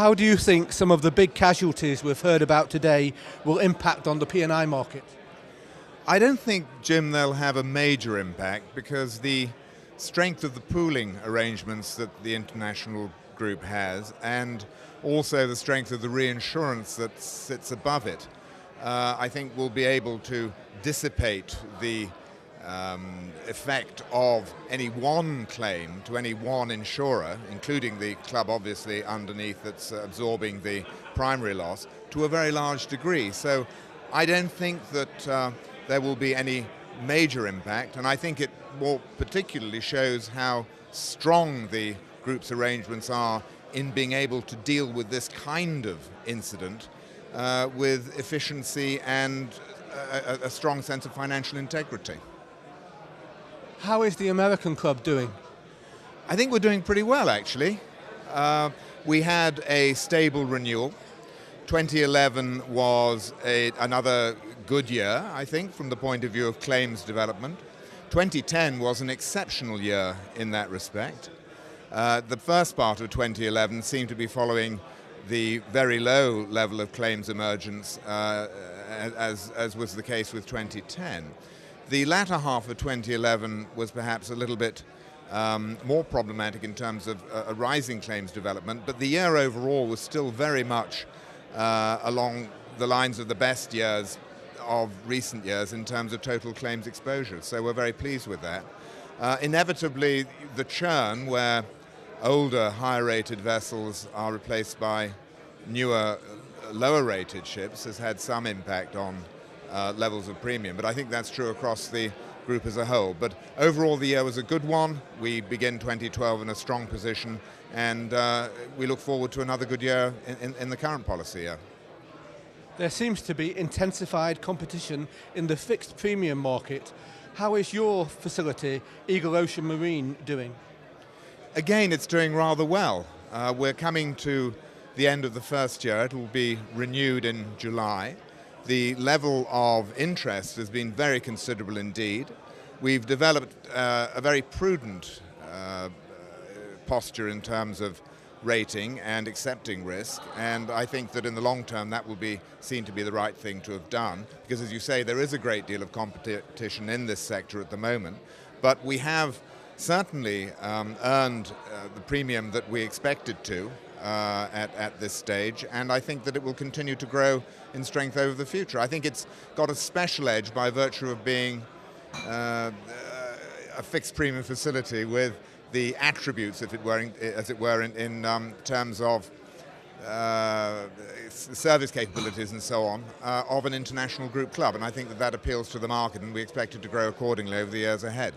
How do you think some of the big casualties we've heard about today will impact on the P&I market? I don't think, Jim, they'll have a major impact because the strength of the pooling arrangements that the international group has, and also the strength of the reinsurance that sits above it, I think will be able to dissipate the effect of any one claim to any one insurer, including the club obviously underneath that's absorbing the primary loss, to a very large degree. So I don't think that there will be any major impact, and I think it more particularly shows how strong the group's arrangements are in being able to deal with this kind of incident with efficiency and a strong sense of financial integrity. How is the American club doing? I think we're doing pretty well, actually. We had a stable renewal. 2011 was another good year, I think, from the point of view of claims development. 2010 was an exceptional year in that respect. The first part of 2011 seemed to be following the very low level of claims emergence, as was the case with 2010. The latter half of 2011 was perhaps a little bit more problematic in terms of a rising claims development, but the year overall was still very much along the lines of the best years of recent years in terms of total claims exposure. So we're very pleased with that. Inevitably, the churn, where older, higher-rated vessels are replaced by newer, lower-rated ships, has had some impact on levels of premium, but I think that's true across the group as a whole. But overall, the year was a good one. We begin 2012 in a strong position, and we look forward to another good year in the current policy year. There seems to be intensified competition in the fixed premium market. How is your facility, Eagle Ocean Marine, doing? Again, it's doing rather well. We're coming to the end of the first year. It will be renewed in July. The level of interest has been very considerable indeed. We've developed a very prudent posture in terms of rating and accepting risk, and I think that in the long term that will be seen to be the right thing to have done, because as you say, there is a great deal of competition in this sector at the moment, but we have certainly earned the premium that we expected to at this stage, and I think that it will continue to grow in strength over the future. I think it's got a special edge by virtue of being a fixed premium facility with the attributes, if it were, as it were, in terms of service capabilities and so on, of an international group club, and I think that that appeals to the market, and we expect it to grow accordingly over the years ahead.